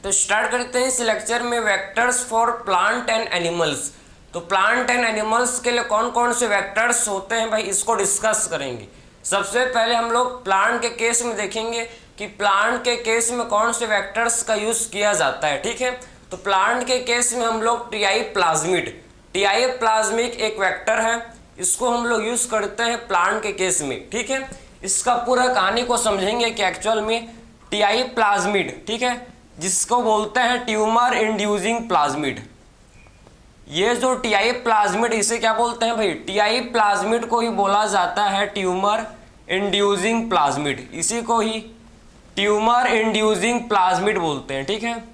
तो स्टार्ट करते हैं इस लेक्चर में vectors for plant and animals. तो प्लांट एंड एनिमल्स के लिए कौन कौन से वेक्टर्स होते हैं भाई, इसको डिस्कस करेंगे। सबसे पहले हम लोग प्लांट के केस में देखेंगे कि प्लांट के केस में कौन से वेक्टर्स का यूज किया जाता है। ठीक है, तो प्लांट के केस में हम लोग टीआई प्लाज्मिक एक वेक्टर है, इसको हम लोग यूज करते हैं प्लांट के केस में। ठीक है, इसका पूरा कहानी को समझेंगे कि एक्चुअल में टीआई प्लाज्मिड, ठीक है, जिसको बोलते हैं ट्यूमर इंड्यूसिंग प्लाज्मिड। ये जो टीआई प्लाज्मिड, इसे क्या बोलते हैं भाई, टीआई प्लाज्मिड को ही बोला जाता है ट्यूमर इंड्यूसिंग प्लाज्मिड, इसी को ही ट्यूमर इंड्यूसिंग प्लाज्मिड बोलते हैं। ठीक है,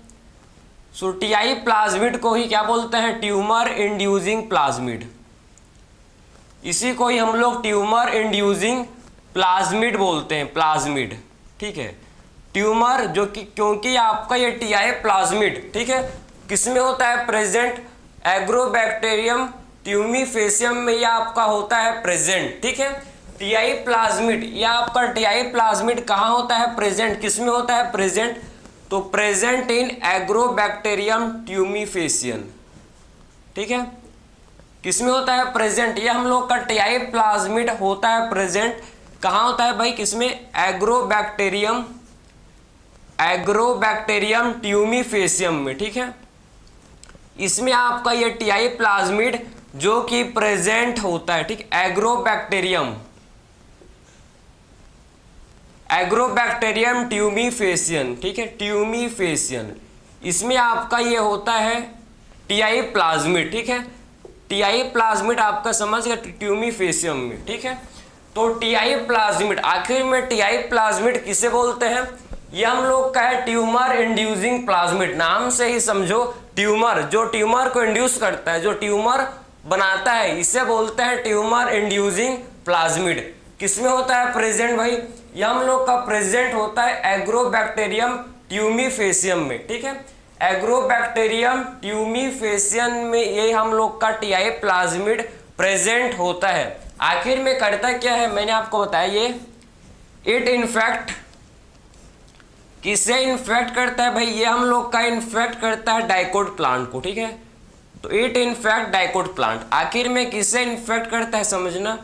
सो टीआई प्लाज्मिड को ही क्या बोलते हैं, ट्यूमर इंड्यूसिंग प्लाज्मिड, इसी को ही हम लोग ट्यूमर इंड्यूसिंग प्लाज्मिड बोलते हैं, प्लाज्मिड। ठीक है, ट्यूमर जो कि क्योंकि आपका ये टीआई प्लाज्मिड, ठीक है, किसमें होता है प्रेजेंट, एग्रोबैक्टीरियम ट्यूमीफेसियम में यह आपका होता है प्रेजेंट। ठीक है, टीआई प्लाज्मिड, यह आपका टीआई प्लाज्मिड कहाँ होता है प्रेजेंट, किसमें होता है प्रेजेंट, तो प्रेजेंट इन एग्रोबैक्टीरियम ट्यूमीफेसियन। ठीक है, किसमें होता है प्रेजेंट, ये हम लोग का टीआई प्लाज्मिड होता है प्रेजेंट कहाँ होता है भाई, किसमें, एग्रोबैक्टीरियम ट्यूमीफेसियम में। ठीक है, इसमें आपका ये टीआई प्लाज्मिड जो कि प्रेजेंट होता है, ठीक, एग्रोबैक्टीरियम ट्यूमीफेसियन। ठीक है, ट्यूमीफेसियन, इसमें आपका ये होता है टीआई प्लाज्मिड। ठीक है, टीआई प्लाज्मिड आपका समझ गया ट्यूमीफेसियम में। ठीक है, तो टीआई प्लाज्मिड, आखिर में टीआई प्लाज्मिड किसे बोलते हैं, ये हम लोग का है ट्यूमर इंड्यूसिंग प्लाज्मिड। नाम से ही समझो, ट्यूमर, जो ट्यूमर को इंड्यूस करता है, जो ट्यूमर बनाता है, इसे बोलते हैं ट्यूमर इंड्यूसिंग प्लाज्मिड। किसमें होता है प्रेजेंट भाई, ये हम लोग का प्रेजेंट होता है एग्रोबैक्टीरियम ट्यूमीफेसियम में। ठीक है, एग्रोबैक्टीरियम ट्यूमीफेसियन में ये हम लोग का टीआई प्लाज्मिड प्रेजेंट होता है। आखिर में करता क्या है, मैंने आपको बताया, ये इट इनफैक्ट किसे इन्फेक्ट करता है भाई, ये हम लोग का इन्फेक्ट करता है डाइकोट प्लांट को। ठीक है, तो इट इन्फेक्ट डाइकोट प्लांट, आखिर में किसे इन्फेक्ट करता है समझना,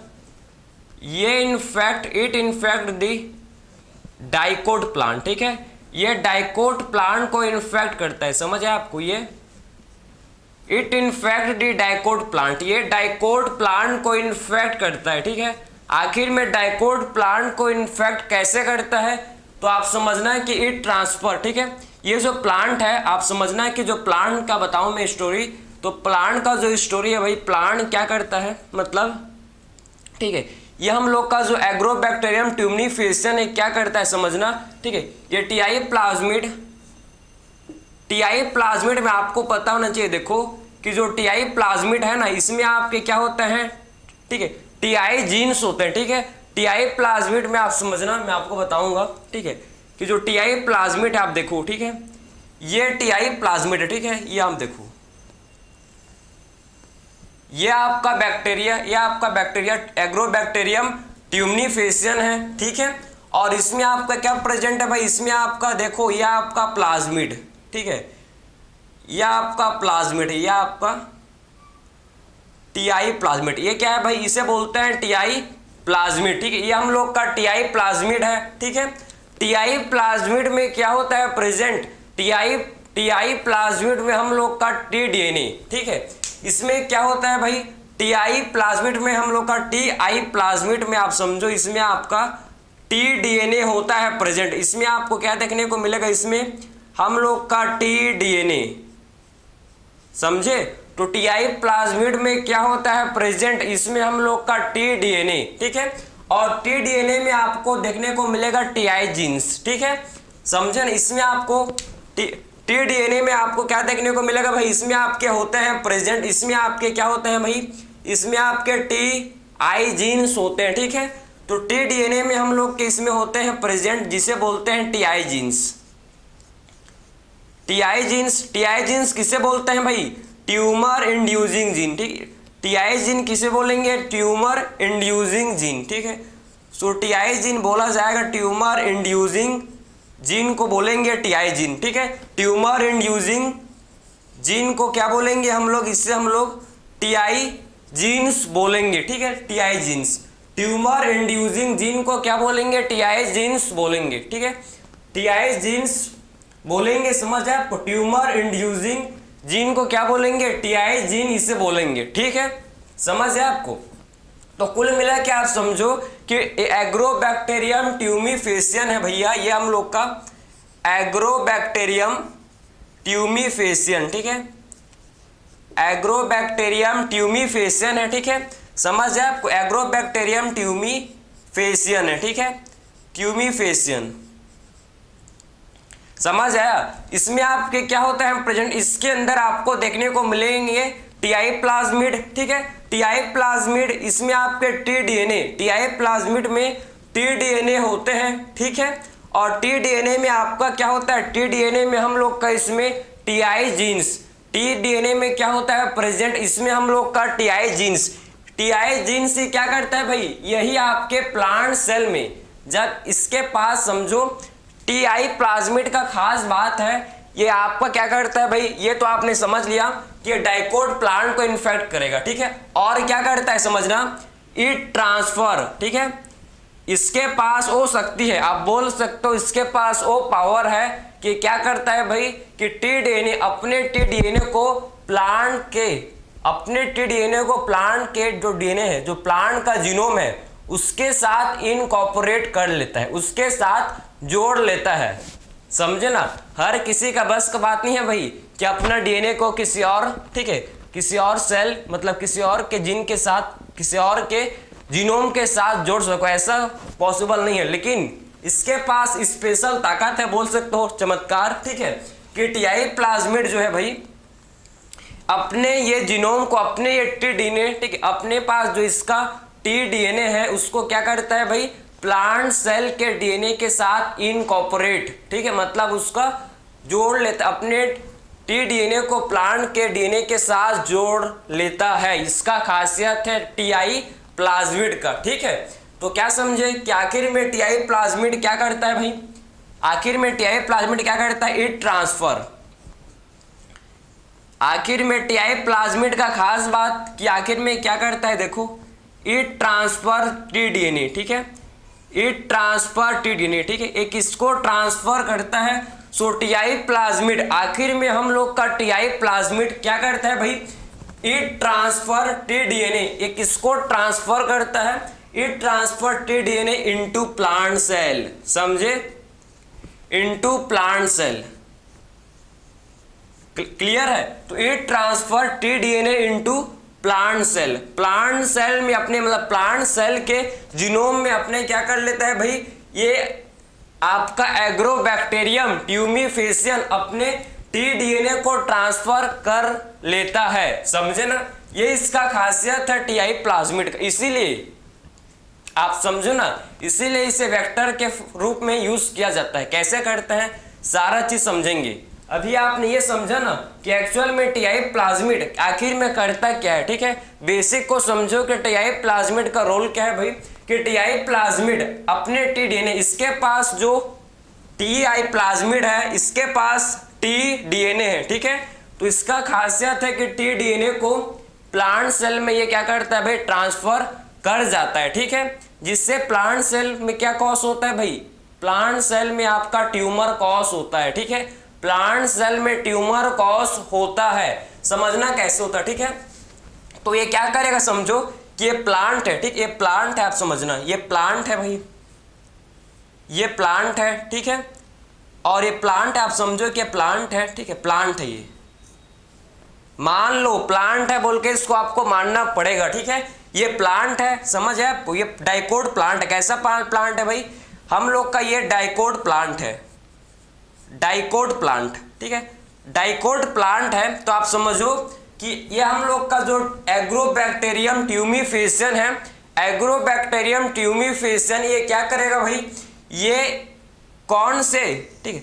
ये it infect the dicot plant. ठीक है, ये डाइकोट प्लांट को इन्फेक्ट करता है, समझ है आपको, ये it infect the dicot plant, ये डाइकोट प्लांट को इन्फेक्ट करता है। ठीक है, आखिर में डाइकोट प्लांट को इन्फेक्ट कैसे करता है, तो आप समझना है कि इट ट्रांसफर। ठीक है, ये जो प्लांट है, आप समझना है कि जो प्लांट का बताऊं मैं स्टोरी, तो प्लांट का जो स्टोरी है भाई, प्लांट क्या करता है मतलब, ठीक है, ये हम लोग का जो एग्रोबैक्टीरियम ट्यूमीफेसियन है, क्या करता है समझना। ठीक है, ये टीआई प्लाज्मिड में आपको पता होना चाहिए, देखो कि जो टीआई प्लाज्मिड है ना, इसमें आपके क्या होते हैं, ठीक है, टीआई जीन्स होते हैं। ठीक है, टीआई प्लाज्मिड में आप समझना, मैं आपको बताऊंगा, ठीक है, कि जो टीआई प्लाज्मिड है, आप देखो, ठीक है, ये टीआई प्लाज्मिड है। ठीक है, ये आप देखो, ये आपका बैक्टीरिया एग्रोबैक्टीरियम ट्यूमीफेसियन है। ठीक है, और इसमें आपका क्या प्रेजेंट है भाई, इसमें आपका देखो, यह आपका प्लाज्मिड, ठीक है, यह आपका प्लाज्मिड है, यह आपका टीआई प्लाज्मिड, ये क्या है भाई, इसे बोलते हैं टीआई प्लाज्मिड। ठीक है, ये हम लोग का टीआई प्लाज्मिड है। ठीक है, टीआई प्लाज्मिड में क्या होता है प्रेजेंट, टीआई प्लाज्मिड में हम लोग का टीडीएनए। ठीक है, इसमें क्या होता है भाई, टीआई प्लाज्मिड में हम लोग का टीआई प्लाज्मिड में आप समझो, इसमें आपका टीडीएनए होता है प्रेजेंट। इसमें आपको क्या देखने को मिलेगा, इसमें हम लोग का टीडीएनए, समझे, तो टीआई प्लाज्मिड में क्या होता है प्रेजेंट, इसमें हम लोग का टीडीएनए। ठीक है, और टीडीएनए में आपको देखने को मिलेगा टीआई जीन्स। ठीक है, समझे ना, इसमें आपको टीडीएनए में आपको क्या देखने को मिलेगा भाई, इसमें आपके होते हैं प्रेजेंट, इसमें आपके क्या होते हैं भाई, इसमें आपके टीआई जीन्स होते हैं। ठीक है, तो टीडीएनए में हम लोग के इसमें होते हैं प्रेजेंट, जिसे बोलते हैं टीआई जीन्स। टीआई जीन्स किसे बोलते हैं भाई, ट्यूमर इंड्यूसिंग जीन। ठीक है, टीआई जीन किसे बोलेंगे, ट्यूमर इंड्यूसिंग जीन। ठीक है, सो टीआई जीन बोला जाएगा ट्यूमर इंड्यूसिंग जीन को बोलेंगे टीआई जीन, ठीक है। ट्यूमर इंड्यूसिंग जीन को क्या बोलेंगे हम लोग, इससे हम लोग टीआई जीन्स बोलेंगे, ठीक है, TI genes. Tumour inducing gene को क्या बोलेंगे, टीआई जीन्स बोलेंगे, ठीक है, टीआई जीन्स बोलेंगे, समझ है आपको। ट्यूमर इंड्यूसिंग जीन को क्या बोलेंगे, टीआई जीन इसे बोलेंगे, ठीक है, समझ है आपको। तो कुल मिला के आप समझो कि एग्रोबैक्टीरियम ट्यूमीफेसियन है भैया, ये हम लोग का एग्रोबैक्टीरियम ट्यूमीफेसियन, ठीक है, एग्रोबैक्टीरियम ट्यूमीफेसियन है, ठीक है, समझ है आपको। एग्रोबैक्टीरियम ट्यूमीफेसियन है, ठीक है, ट्यूमीफेसियन, समझ आया। इसमें आपके क्या होता है प्रेजेंट, इसके अंदर आपको देखने को मिलेंगे टीआई प्लाज्मिड, ठीक है, टीआई प्लाज्मिड, इसमें आपके टीडीएनए, टीआई प्लाज्मिड में टीडीएनए होते हैं, ठीक है, और टीडीएनए में आपका क्या होता है, टीडीएनए में हम लोग का इसमें टीआई जीन्स, टीडीएनए में क्या होता है प्रेजेंट, इसमें हम लोग का टीआई जीन्स, टीआई जीन्स ही क्या करता है भाई, यही आपके प्लांट सेल में जब इसके पास समझो टीआई प्लाज्मिड का खास बात है, ये आपका क्या करता है भाई, ये तो आपने समझ लिया कि ये डाइकोट प्लांट को इन्फेक्ट करेगा, ठीक है, और क्या करता है समझना, इट ट्रांसफर, ठीक है, इसके पास वो शक्ति है, आप बोल सकते हो इसके पास वो पावर है कि क्या करता है भाई कि टीडीएनए, अपने टीडीएनए को प्लांट के, अपने टीडीएनए को प्लांट के जो डीएनए है, जो प्लांट का जीनोम है उसके साथ इनकॉर्पोरेट कर लेता है, उसके साथ जोड़ लेता है, समझे ना। हर किसी का बस का बात नहीं है भाई कि अपना डीएनए को किसी और, ठीक है, किसी और सेल मतलब किसी और के जीन के साथ, किसी और के जीनोम के साथ जोड़ सको, ऐसा पॉसिबल नहीं है। लेकिन इसके पास स्पेशल ताकत है, बोल सकते हो चमत्कार, ठीक है, कि टीआई प्लाज्मिड जो है भाई अपने ये जीनोम को, अपने ये टीडीएनए, ठीक है, अपने पास जो इसका टीडीएनए है उसको क्या करता है भाई, प्लांट सेल के डीएनए के साथ इनकॉर्पोरेट, ठीक है, मतलब उसका जोड़ लेता, अपने टीडीएनए को प्लांट के डीएनए के साथ जोड़ लेता है, इसका खासियत है टीआई प्लाज्मिड का, ठीक है। तो क्या समझे कि आखिर में टीआई प्लाज्मिड क्या करता है भाई, आखिर में टीआई प्लाज्मिड क्या करता है, इट ट्रांसफर, आखिर में टीआई प्लाज्मिड का खास बात कि आखिर में क्या करता है, देखो, इट ट्रांसफर टीडीएनए, ठीक है, इट ट्रांसफर टीडीएनए, ठीक है, एक इसको ट्रांसफर करता है। सो टीआई प्लाज्मिड, आखिर में हम लोग का टीआई प्लाज्मिड क्या करता है भाई, इट ट्रांसफर टीडीएनए, एक इसको ट्रांसफर करता है, it transfer TDNA into plant cell, समझे, इनटू प्लांट सेल, क्लियर है। तो it transfer TDNA into plant cell, plant cell में अपने मतलब प्लांट सेल के जीनोम में अपने क्या कर लेता है भाई, ये आपका एग्रोबैक्टीरियम ट्यूमीफेसियन अपने टीडीएनए को ट्रांसफर कर लेता है, समझे ना, ये इसका खासियत है टीआई प्लाज्मिड का, इसीलिए आप समझो ना, इसीलिए इसे वेक्टर के रूप में यूज किया जाता है। कैसे करते हैं सारा चीज समझेंगे। अभी आपने ये समझा ना कि एक्चुअल में टीआई प्लाज्मिड आखिर में करता क्या है, ठीक है, बेसिक को समझो कि टीआई प्लाज्मिड का रोल क्या है भाई, कि टीआई प्लाज्मिड अपने टीडीएनए, इसके पास जो टीआई प्लाज्मिड है इसके पास टीडीएनए है, ठीक है, तो इसका खासियत है कि टीडीएनए को प्लांट सेल में ये क्या करता है भाई, ट्रांसफर कर जाता है, ठीक है, जिससे प्लांट सेल में क्या कॉज होता है भाई, प्लांट सेल में आपका ट्यूमर कॉज होता है, ठीक है, प्लांट सेल में ट्यूमर कॉज होता है, समझना कैसे होता है, ठीक है। तो ये क्या करेगा समझो कि ये प्लांट है, ठीक, ये प्लांट है, आप समझना, ये प्लांट है भाई, ये प्लांट है, ठीक है, और ये प्लांट है, आप समझो कि प्लांट है, ठीक है, प्लांट है, ये मान लो प्लांट है बोल के इसको आपको मानना पड़ेगा, ठीक है, ये प्लांट है, समझ है आपको, ये डाइकोट प्लांट है। कैसा प्लांट है भाई, हम लोग का ये डाइकोट प्लांट है, डाइकोट प्लांट, ठीक है, डाइकोट प्लांट है। तो आप समझो कि ये हम लोग का जो एग्रोबैक्टीरियम ट्यूमीफेसियन है, एग्रोबैक्टीरियम ट्यूमीफेसियन ये क्या करेगा भाई, ये कौन से, ठीक है,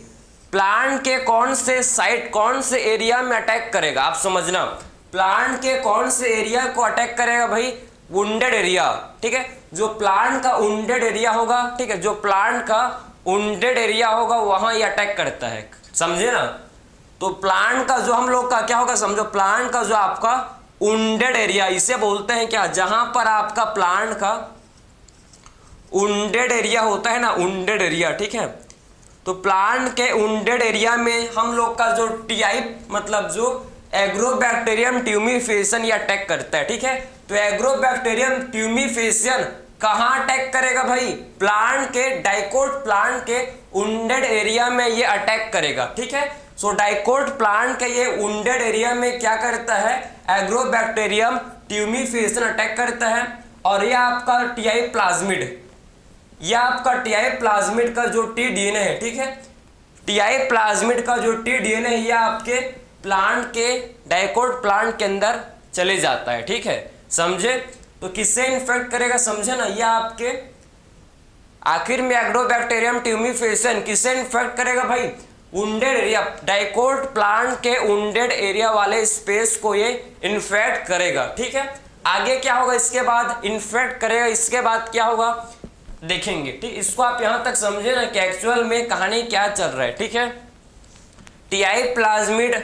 प्लांट के कौन से साइट, कौन से एरिया में अटैक करेगा, आप समझना, प्लांट के कौन से एरिया को अटैक करेगा भाई, वुंडेड एरिया, ठीक है, जो प्लांट का वुंडेड एरिया होगा, ठीक है, जो प्लांट का उंडेड एरिया होगा वहां ये अटैक करता है, समझे ना। तो प्लांट का जो हम लोग का क्या होगा समझो, प्लांट का जो आपका उंडेड एरिया, इसे बोलते हैं क्या, जहां पर आपका प्लांट का उंडेड एरिया होता है ना, उंडेड एरिया, ठीक है। तो प्लांट के उंडेड एरिया में हम लोग का जो टीआई मतलब जो एग्रोबैक्टीरियम ट्यूमीफेसियन ये अटैक करता है, ठीक है। तो एग्रोबैक्टीरियम ट्यूमीफेसियन कहाँ अटैक करेगा भाई, प्लांट के डाइकोट प्लांट के उंडेड एरिया में ये अटैक करेगा, ठीक है। सो डाइकोट प्लांट के ये उंडेड एरिया में क्या करता है, एग्रोबैक्टीरियम ट्यूमीफेसियन अटैक करता है। और ये आपका टीआई प्लाज्मिड, यह आपका टीआई प्लाज्मिड का जो टी डीएनए है, ठीक है, टीआई प्लाज्मिड का जो टी डीएनए है यह आपके प्लांट के डाइकोट प्लांट के अंदर चले जाता है, ठीक है, समझे। तो किससे इन्फेक्ट करेगा, समझे ना, यह आपके आखिर में एग्रोबैक्टीरियम ट्यूमीफेसियन किससे इन्फेक्ट करेगा भाई, उंडेड एरिया, डाइकोट प्लांट के उंडेड एरिया वाले स्पेस को ये इन्फेक्ट करेगा, ठीक है। आगे क्या होगा, इसके बाद इन्फेक्ट करेगा, इसके बाद क्या होगा देखेंगे, ठीक। इसको आप यहां तक समझे ना कि एक्चुअल में कहानी क्या चल रहा है, ठीक है। टीआई प्लाज्मिड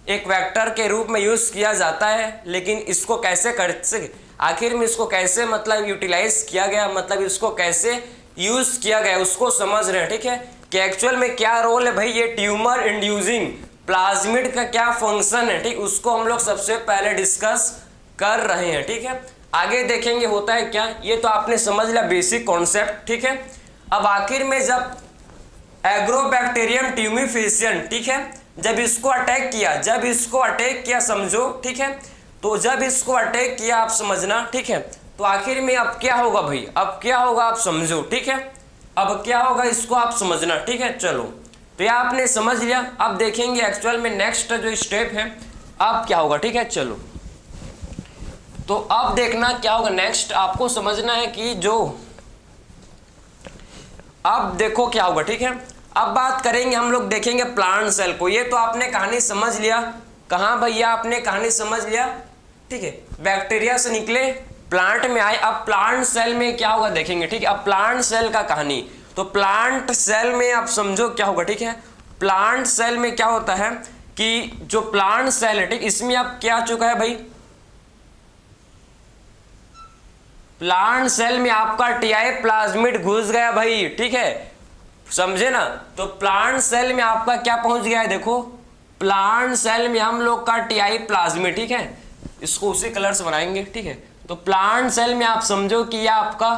एक वेक्टर के रूप में यूज किया जाता है, लेकिन इसको कैसे कर आखिर में इसको कैसे मतलब यूटिलाइज किया गया, मतलब इसको कैसे यूज किया गया उसको समझ रहे हैं, ठीक है, कि एक्चुअल में क्या रोल है भाई, ये ट्यूमर इंड्यूसिंग प्लाज्मिड का क्या फंक्शन है, ठीक, उसको हम लोग सबसे पहले डिस्कस कर रहे हैं, ठीक है। आगे देखेंगे होता है क्या, ये तो आपने समझ लिया बेसिक कॉन्सेप्ट, ठीक है। अब आखिर में जब एग्रोबैक्टीरियम ट्यूमीफेसियन, ठीक है, जब इसको अटैक किया समझो, ठीक है, तो जब इसको अटैक किया आप समझना, ठीक है। तो आखिर में अब क्या होगा भाई, अब क्या होगा आप समझो, ठीक है, अब क्या होगा इसको आप समझना, ठीक है। चलो तो ये आपने समझ लिया, अब देखेंगे एक्चुअल में नेक्स्ट जो स्टेप है अब क्या होगा, ठीक है। चलो तो अब देखना क्या होगा नेक्स्ट, आपको समझना है कि जो अब देखो क्या होगा, ठीक है। अब बात करेंगे हम लोग, देखेंगे प्लांट सेल को। ये तो आपने कहानी समझ लिया, कहाँ भैया आपने कहानी समझ लिया, ठीक है, बैक्टीरिया से निकले प्लांट में आए। अब प्लांट सेल में क्या होगा देखेंगे, ठीक है। अब प्लांट सेल का कहानी, तो प्लांट सेल में आप समझो क्या होगा, ठीक है। प्लांट सेल में क्या होता है कि जो प्लांट सेल है, ठीक, इसमें अब क्या आ चुका है भाई, प्लांट सेल में आपका टीआई प्लाज्मिड घुस गया भाई, ठीक है, समझे ना। तो प्लांट सेल में आपका क्या पहुंच गया है, देखो प्लांट सेल में हम लोग का टीआई प्लाज्मिड, ठीक है, इसको उसी कलर से बनाएंगे, ठीक है। तो प्लांट सेल में आप समझो कि यह आपका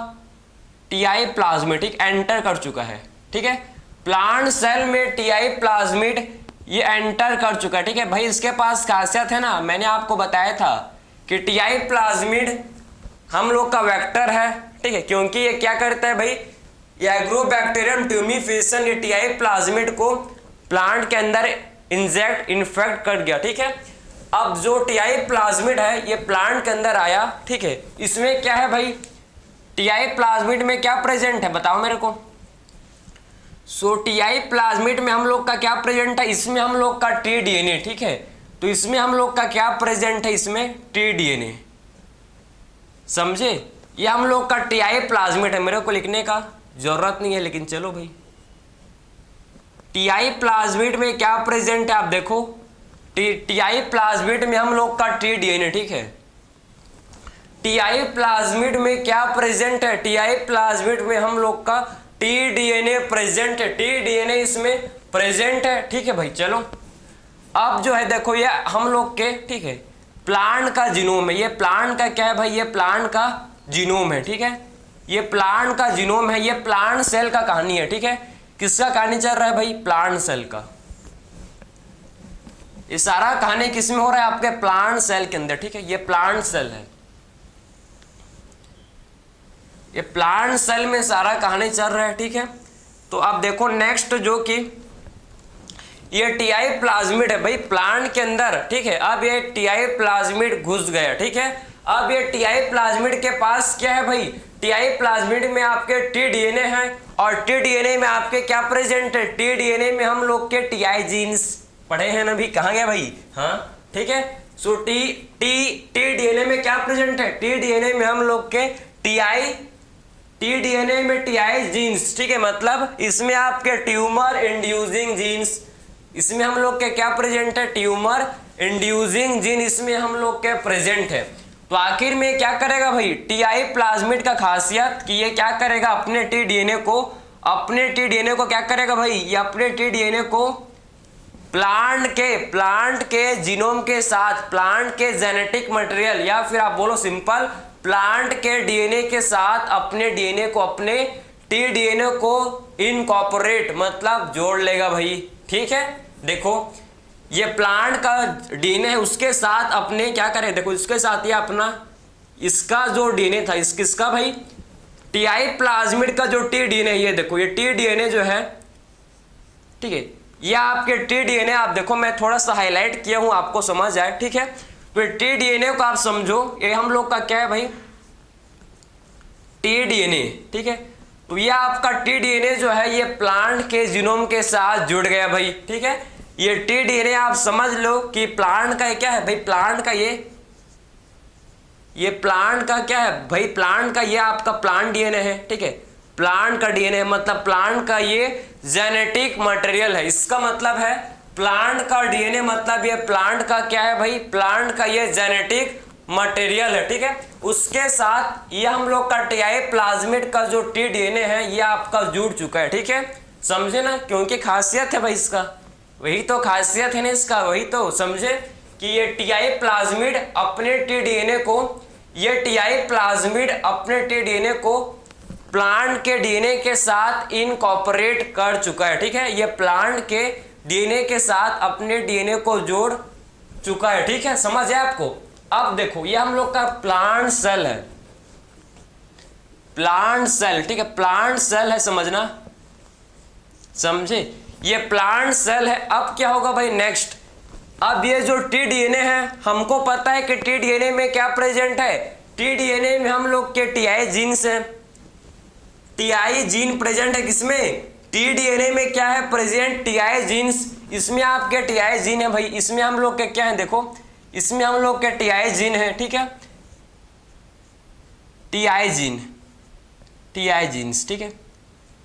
टीआई प्लाज्मिड, ठीक, एंटर कर चुका है, ठीक है। प्लांट सेल में टीआई प्लाज्मिड ये एंटर कर चुका है, ठीक है भाई। इसके पास खासियत है ना, मैंने आपको बताया था कि टीआई प्लाज्मिड हम लोग का वेक्टर है, ठीक है, क्योंकि ये क्या करता है भाई, ये एग्रोबैक्टीरियम ट्यूमीफेसियन ये टीआई प्लाज्मिड को प्लांट के अंदर इन्फेक्ट कर गया, ठीक है। अब जो टीआई प्लाज्मिड है ये प्लांट के अंदर आया, ठीक है, इसमें क्या है भाई, टीआई प्लाज्मिड में क्या प्रेजेंट है बताओ मेरे को। सो टीआई प्लाज्मिड में हम लोग का क्या प्रेजेंट है, इसमें हम लोग का टी डीएनए, ठीक है। तो इसमें हम लोग का क्या प्रेजेंट है, इसमें टी डीएनए, समझे। ये हम लोग का टीआई प्लाज्मिड है, मेरे को लिखने का जरूरत नहीं है, लेकिन चलो भाई, टीआई प्लाज्मिड में क्या प्रेजेंट है आप देखो, टीआई प्लाज्मिड में हम लोग का टी डीएनए, ठीक है। टीआई प्लाज्मिड में क्या प्रेजेंट है, टीआई प्लाज्मिड में हम लोग का टी डीएनए प्रेजेंट है, टी डीएनए इसमें प्रेजेंट है, ठीक है भाई। चलो अब जो है देखो ये हम लोग के, ठीक है, प्लांट का जीनोम है, ये प्लांट का क्या है भाई, ये प्लांट का जीनोम है, ठीक है, ये प्लांट का जीनोम है, ये प्लांट सेल का कहानी है, ठीक है। किसका कहानी चल रहा है भाई, प्लांट सेल का। ये सारा कहानी किसमें हो रहा है, आपके प्लांट सेल के अंदर, ठीक है, ये प्लांट सेल है, ये प्लांट सेल में सारा कहानी चल रहा है, ठीक है। तो अब देखो नेक्स्ट जो कि ये टीआई प्लाज्मिड है भाई प्लांट के अंदर, ठीक है। अब ये टीआई प्लाज्मिड घुस गया, ठीक है। अब ये टीआई प्लाज्मिड के पास क्या है भाई, टीआई प्लाज्मिड में आपके टी डीएनए है, और टी डीएनए में आपके क्या प्रेजेंट है, टी डीएनए में हम लोग के टीआई जीन्स पढ़े हैं ना भी, कहाँ गया भाई, हाँ, ठीक है। सो टी डीएनए में क्या प्रेजेंट है, टी डीएनए में हम लोग के टीआई टी-डीएनए में टीआई जीन्स, ठीक है, मतलब इसमें आपके ट्यूमर इंड्यूसिंग जीन्स, इसमें हम लोग के क्या प्रेजेंट है, ट्यूमर इंड्यूसिंग जीन इसमें हम लोग के प्रेजेंट है। तो आखिर में क्या करेगा भाई, टीआई प्लाज्मिड का खासियत कि ये क्या करेगा, अपने टी-डीएनए को क्या करेगा भाई, ये अपने टी-डीएनए को प्लांट के जीनोम के साथ, प्लांट के जेनेटिक मटेरियल या फिर आप बोलो सिंपल प्लांट के डीएनए के साथ अपने डीएनए को, अपने टी-डीएनए को इनकॉर्पोरेट मतलब जोड़ लेगा भाई, ठीक है। देखो ये प्लांट का डीएनए है, उसके साथ अपने क्या करें, देखो इसके साथ ये अपना इसका जो डीएनए था, इसका भाई टीआई प्लाज्मिड का जो टी-डीएनए, ये देखो ये टी-डीएनए जो है, ठीक है, ये आपके टी-डीएनए आप देखो मैं थोड़ा सा हाईलाइट किया हूं आपको समझ आए, ठीक है। तो टी-डीएनए को आप समझो, ये हम लोग का क्या है भाई, टी-डीएनए, ठीक है। तो ये आपका टी-डीएनए जो है ये प्लांट के जीनोम के साथ जुड़ गया भाई, ठीक है। ये टी-डीएनए आप समझ लो कि प्लांट का क्या है भाई, प्लांट का ये प्लांट का क्या है भाई, प्लांट का ये आपका प्लांट डीएनए है, ठीक है, प्लांट का डीएनए मतलब प्लांट का ये जेनेटिक मटेरियल है, इसका मतलब है प्लांट का डीएनए मतलब ये प्लांट का क्या है भाई, प्लांट का ये जेनेटिक मटेरियल है, ठीक है। उसके साथ ये हम लोग का टीआई प्लाज्मिड का जो टी-डीएनए है ये आपका जुड़ चुका है, ठीक है, समझे ना, क्योंकि खासियत है भाई इसका, वही तो खासियत है ना इसका, वही तो समझे कि ये टीआई प्लाज्मिड अपने टी-डीएनए को, ये टीआई प्लाज्मिड अपने टी-डीएनए को प्लांट के डीएनए के साथ इनकॉर्पोरेट कर चुका है, ठीक है, ये प्लांट के डीएनए के साथ अपने डीएनए को जोड़ चुका है, ठीक है, समझ है आपको। अब देखो ये हम लोग का प्लांट सेल है, प्लांट सेल, ठीक है, प्लांट सेल है, समझना, समझे, ये प्लांट सेल है। अब क्या होगा भाई नेक्स्ट, अब ये जो टी-डीएनए है हमको पता है कि टी-डीएनए में क्या प्रेजेंट है, टी-डीएनए में हम लोग के टीआई जीन्स है, टीआई जीन प्रेजेंट है, किसमें, टी-डीएनए में क्या है प्रेजेंट, टीआई जीन्स, इसमें आपके टीआई जीन है भाई, इसमें हम लोग के क्या है, देखो इसमें हम लोग के टीआई जीन है, ठीक है, टीआई जीन्स, ठीक है।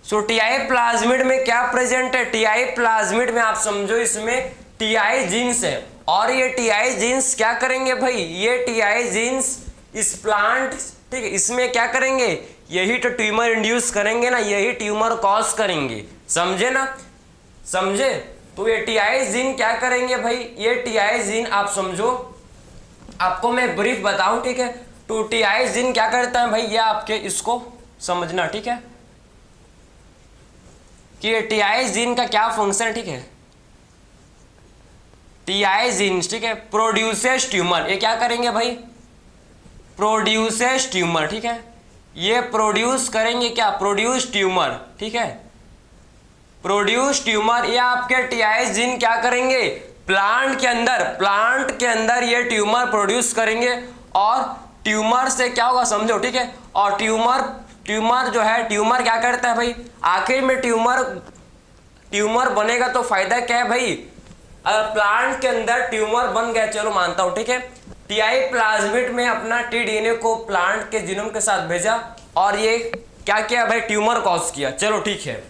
सो टीआई प्लाज्मिड में क्या प्रेजेंट है, टीआई प्लाज्मिड में आप समझो इसमें टीआई जीन्स है, और ये टीआई जीन्स क्या करेंगे भाई, ये टीआई जीन्स इस प्लांट, ठीक है, इसमें क्या करेंगे, यही तो ट्यूमर इंड्यूस करेंगे ना, यही ट्यूमर कॉज करेंगे, समझे ना, समझे। तो ये टीआई जीन क्या करेंगे भाई, ये टीआई जीन आप समझो, आपको मैं ब्रीफ बताऊं, ठीक है। तो टीआई जीन क्या करता है भाई, ये आपके इसको समझना, ठीक है, कि ये टीआई जीन का क्या फंक्शन है, ठीक है, टीआई जीन, ठीक है, प्रोड्यूसेस ट्यूमर, ये क्या करेंगे भाई, प्रोड्यूसेस ट्यूमर, ठीक है, ये प्रोड्यूस करेंगे क्या, प्रोड्यूस ट्यूमर, ठीक है, प्रोड्यूस ट्यूमर, ये आपके टीआई जीन क्या करेंगे, प्लांट के अंदर ये ट्यूमर प्रोड्यूस करेंगे, और ट्यूमर से क्या होगा समझो, ठीक है, और ट्यूमर जो है, ट्यूमर क्या करता है भाई, आखिर में ट्यूमर बनेगा तो फायदा क्या है भाई, अगर प्लांट के अंदर ट्यूमर बन गया, चलो मानता हूं, ठीक है, टीआई प्लाज्मिड में अपना टी-डीएनए को प्लांट के जीनोम के साथ भेजा और ये क्या किया भाई, ट्यूमर कॉज किया, चलो ठीक है,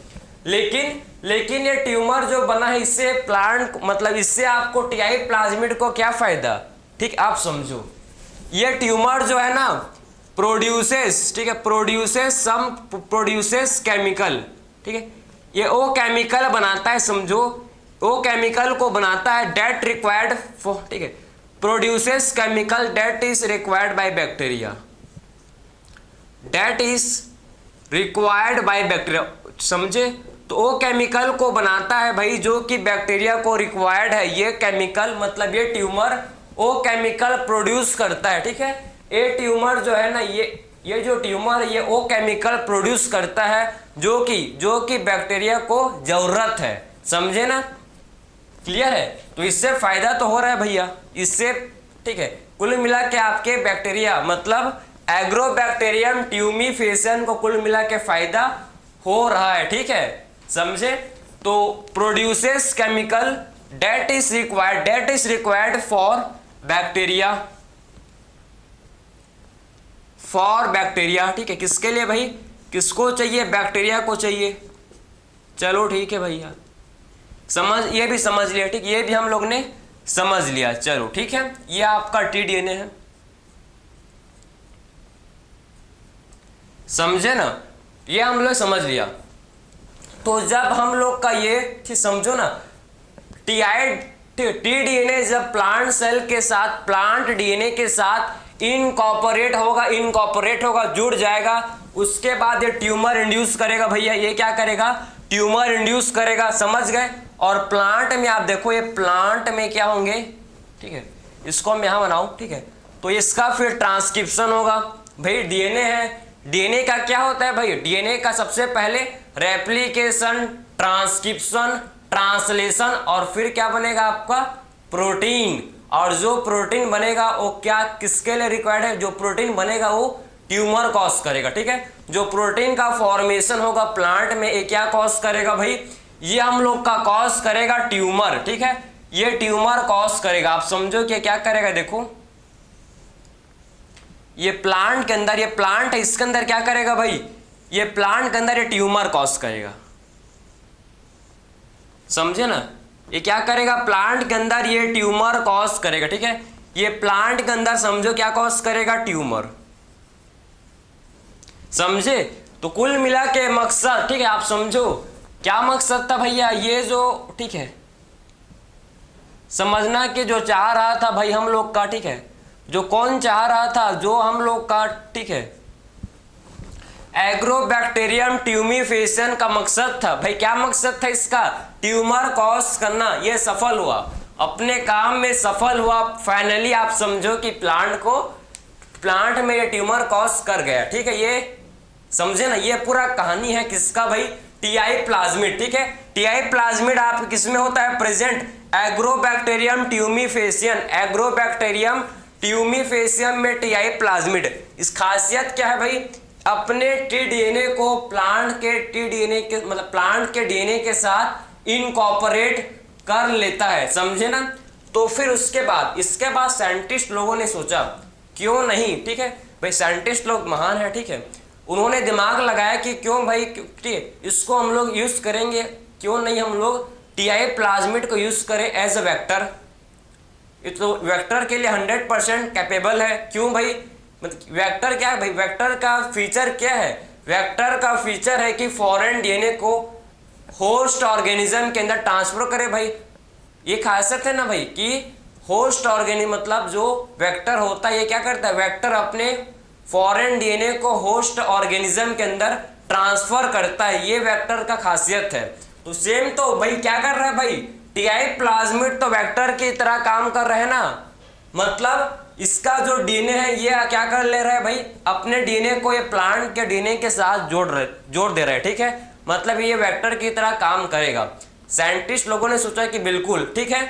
लेकिन ये ट्यूमर जो बना है इससे प्लांट मतलब इससे आपको टीआई प्लाज्मिड को क्या फायदा, ठीक, आप समझो, ये ट्यूमर जो है ना प्रोड्यूसेस, ठीक है, प्रोड्यूसेस केमिकल, ठीक है, ये वो केमिकल बनाता है, समझो, वो केमिकल को बनाता है डेट रिक्वायर्ड फॉर, ठीक है, produces chemical that is required by bacteria, that is required by bacteria, समझे। तो वो केमिकल को बनाता है भाई जो कि बैक्टीरिया को रिक्वायर्ड है, ये केमिकल मतलब ये ट्यूमर वो केमिकल प्रोड्यूस करता है, ठीक है, ये ट्यूमर जो है ना, ये जो ट्यूमर ये वो केमिकल प्रोड्यूस करता है जो कि बैक्टीरिया को जरूरत है, समझे ना, क्लियर है। तो इससे फायदा तो हो रहा है भैया इससे, ठीक है, कुल मिला के आपके बैक्टीरिया मतलब एग्रोबैक्टीरियम ट्यूमीफेसियन को कुल मिला के फायदा हो रहा है, ठीक है, समझे। तो produces chemical that is required for bacteria, ठीक है, किसके लिए भाई, किसको चाहिए, बैक्टीरिया को चाहिए। चलो ठीक है भैया, समझ, ये भी समझ लिया, ठीक, ये भी हम लोग ने समझ लिया। चलो ठीक है, ये आपका टीडीएनए है, समझे ना, ये हम लोग समझ लिया। तो जब हम लोग का ये ठीक समझो ना, टीडीएनए जब प्लांट सेल के साथ, प्लांट डीएनए के साथ इनकॉर्पोरेट होगा, जुड़ जाएगा, उसके बाद ये ट्यूमर इंड्यूस करेगा भैया। ये क्या करेगा, ट्यूमर इंड्यूस करेगा, समझ गए। और प्लांट में आप देखो, ये प्लांट में क्या होंगे, ठीक है, इसको हम यहां बनाऊं, ठीक है, तो इसका फिर ट्रांसक्रिप्शन होगा भाई। डीएनए है, डीएनए का क्या होता है भाई, डीएनए का सबसे पहले रेप्लिकेशन, ट्रांसक्रिप्शन, ट्रांसलेशन, और फिर क्या बनेगा आपका प्रोटीन। और जो प्रोटीन बनेगा वो क्या, किसके लिए रिक्वायर्ड है, जो प्रोटीन बनेगा वो ट्यूमर कॉज करेगा, ठीक है। जो प्रोटीन का फॉर्मेशन होगा प्लांट में, ये क्या कॉज करेगा भाई, ये हम लोग का कॉज करेगा ट्यूमर, ठीक है, ये ट्यूमर कॉज करेगा। आप समझो कि क्या करेगा, देखो ये प्लांट के अंदर, ये प्लांट है, इसके अंदर क्या करेगा भाई, ये प्लांट के अंदर ये ट्यूमर कॉज करेगा, समझे ना। ये क्या करेगा, प्लांट के अंदर ये ट्यूमर कॉज करेगा, ठीक है, ये प्लांट के अंदर समझो क्या कॉज करेगा, ट्यूमर, समझे। तो कुल मिला के मकसद, ठीक है, आप समझो क्या मकसद था भैया, ये जो, ठीक है, समझना कि जो चाह रहा था भाई हम लोग का, ठीक है, जो कौन चाह रहा था, जो हम लोग का, ठीक है, एग्रोबैक्टीरियम ट्यूमिफेशन का मकसद था भाई। क्या मकसद था इसका, ट्यूमर कॉज करना, ये सफल हुआ, अपने काम में सफल हुआ। फाइनली आप समझो कि प्लांट में ये ट्यूमर कॉज कर गया, ठीक है, ये समझे ना। ये पूरा कहानी है किसका भाई, टीआई प्लाज्मिड, ठीक है। टीआई प्लाज्मिड आप किसमें होता है प्रेजेंट, एग्रोबैक्टीरियम ट्यूमिफेशियन, एग्रोबैक्टीरियम ट्यूमिफेशियम में टीआई प्लाज्मिड। इस खासियत क्या है भाई, अपने टीडीएनए को प्लांट के टीडीएनए के, मतलब प्लांट के डीएनए के साथ इनकॉर्पोरेट कर लेता है, समझे ना। तो फिर उसके बाद, इसके बाद साइंटिस्ट लोगों ने सोचा क्यों नहीं, ठीक है भाई, साइंटिस्ट लोग महान है, ठीक है, उन्होंने दिमाग लगाया कि क्यों भाई, ठीक, इसको हम लोग यूज करेंगे, क्यों नहीं हम लोग टीआई प्लाज्मिड को यूज करें एज अ वेक्टर। ये तो वेक्टर के लिए 100% कैपेबल है। क्यों भाई, मतलब वेक्टर क्या है भाई, वेक्टर का फीचर क्या है, वेक्टर का फीचर है कि फॉरेन डीएनए को होस्ट ऑर्गेनिज्म के अंदर ट्रांसफर करे भाई। ये खासियत है ना भाई कि होस्ट ऑर्गेनिज्म, मतलब जो वेक्टर होता है ये क्या करता है, वेक्टर अपने फॉरेन डीएनए को होस्ट ऑर्गेनिज्म के अंदर ट्रांसफर करता है, ये वेक्टर का खासियत है। तो सेम तो भाई क्या कर रहा है भाई, टीआई प्लाज्मिड तो वेक्टर की तरह काम कर रहे हैं ना, मतलब इसका जो डीएनए है ये क्या कर ले रहा है भाई, अपने डीएनए को ये प्लांट के डीएनए के साथ जोड़ दे रहा है, ठीक है, मतलब ये वेक्टर की तरह काम करेगा। साइंटिस्ट लोगों ने सोचा कि बिल्कुल ठीक है,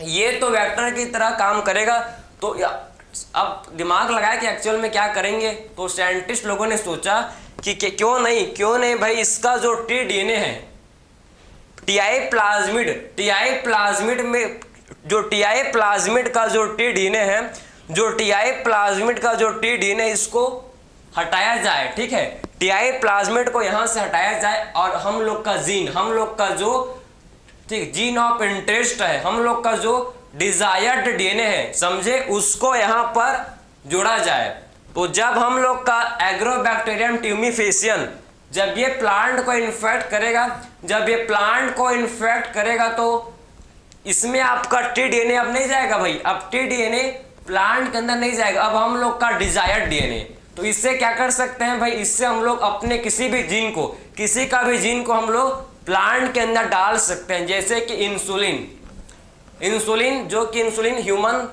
ये तो वेक्टर की तरह काम करेगा। तो अब दिमाग लगाया कि एक्चुअल में क्या करेंगे, तो साइंटिस्ट लोगों ने सोचा कि क्यों नहीं भाई, इसका जो टीडीएनए है, टीआई प्लाज्मिड में जो टीआई प्लाज्मिड का जो टीडीएनए है, जो टीआई प्लाज्मिड का जो टीडीएनए, इसको हटाया जाए, ठीक है, टीआई प्लाज्मिड को यहां से हटाया जाए और हम लोग का जीन, हम लोग का जो, ठीक, जीन ऑफ इंटरेस्ट है, हम लोग का जो डिजायर्ड डीएनए है, समझे, उसको यहां पर जोड़ा जाए। तो जब हम लोग का एग्रोबैक्टीरियम ट्यूमिफेशियन जब ये प्लांट को इन्फेक्ट करेगा, जब ये प्लांट को इन्फेक्ट करेगा, तो इसमें आपका टीडीएनए अब नहीं जाएगा भाई, अब टीडीएनए प्लांट के अंदर नहीं जाएगा, अब हम लोग का डिजायर्ड डीएनए। तो इससे क्या कर सकते हैं भाई, इससे हम लोग अपने किसी भी जीन को, किसी का भी जीन को हम लोग प्लांट के अंदर डाल सकते हैं, जैसे कि इंसुलिन, जो कि इंसुलिन ह्यूमन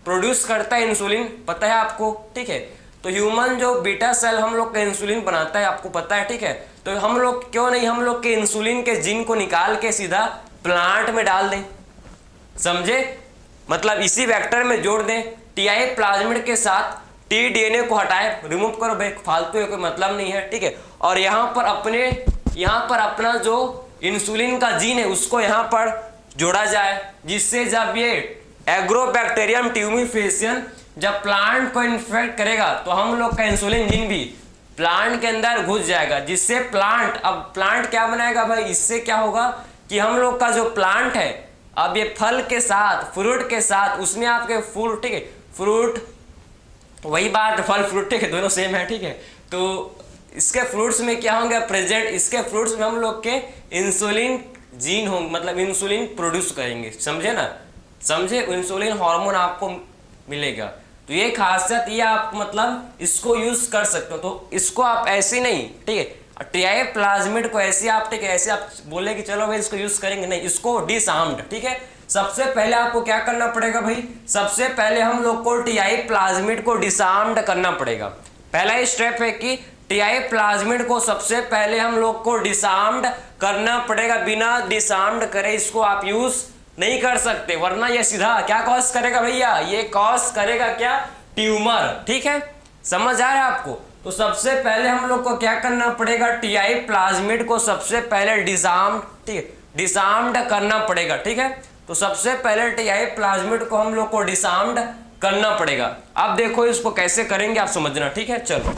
प्रोड्यूस करता है, इंसुलिन पता है आपको, ठीक है। तो ह्यूमन जो बीटा सेल हम लोग का इंसुलिन बनाता है, आपको पता है, ठीक है। तो हम लोग क्यों नहीं, हम लोग के इंसुलिन के जीन को निकाल के सीधा प्लांट में डाल दें, समझे, मतलब इसी वेक्टर में जोड़ दें, टीआई प्लाज्मिड के साथ टीडीएनए को हटाए, रिमूव करो भाई, फालतू है, कोई मतलब नहीं है, ठीक है। और यहाँ पर अपना जो इंसुलिन का जीन है उसको यहाँ पर जोड़ा जाए, जिससे जब ये एग्रोबैक्टीरियम ट्यूमिफेशियन जब प्लांट को इन्फेक्ट करेगा तो हम लोग का इंसुलिन जीन भी प्लांट के अंदर घुस जाएगा, जिससे प्लांट, अब प्लांट क्या बनाएगा भाई, इससे क्या होगा कि हम लोग का जो प्लांट है, अब ये फल के साथ, फ्रूट के साथ, उसमें आपके फूल, ठीक है, फ्रूट, वही बात, फल फ्रूट, ठीक है, दोनों सेम है, ठीक है। तो इसके फ्रूट्स में क्या होंगे प्रेजेंट, इसके फ्रूट्स में हम लोग के इंसुलिन जीन होंगे, मतलब इंसुलिन प्रोड्यूस करेंगे, समझे ना, समझे, इंसुलिन हार्मोन आपको मिलेगा। तो ये खासियत, ये आप मतलब इसको यूज कर सकते हो। तो इसको आप ऐसे नहीं, ठीक है, टीआई प्लाज्मिड को ऐसे आप, ठीक है, ऐसे आप बोले कि चलो भाई इसको यूज करेंगे, नहीं, इसको डिसआर्म्ड, ठीक है। सबसे पहले आपको क्या करना पड़ेगा भाई, सबसे पहले हम लोग को टीआई प्लाज्मिड को डिसआर्म्ड करना पड़ेगा। पहला ही स्टेप है कि टीआई प्लाज्मिड को सबसे पहले हम लोग को डिसआर्म्ड करना पड़ेगा। बिना डिसआर्म्ड करे इसको आप यूज नहीं कर सकते, वरना ये सीधा क्या कॉज करेगा भैया, ये कॉज करेगा क्या, ट्यूमर, ठीक है, समझ आ रहा है आपको। तो सबसे पहले हम लोग को क्या करना पड़ेगा, टीआई प्लाज्मिड को सबसे पहले डिसआर्म्ड, ठीक है, डिसआर्म्ड करना पड़ेगा, ठीक है। तो सबसे पहले टीआई प्लाज्मिड को हम लोग को डिसआर्म्ड करना पड़ेगा। अब देखो इसको कैसे करेंगे आप समझना, ठीक है। चलो,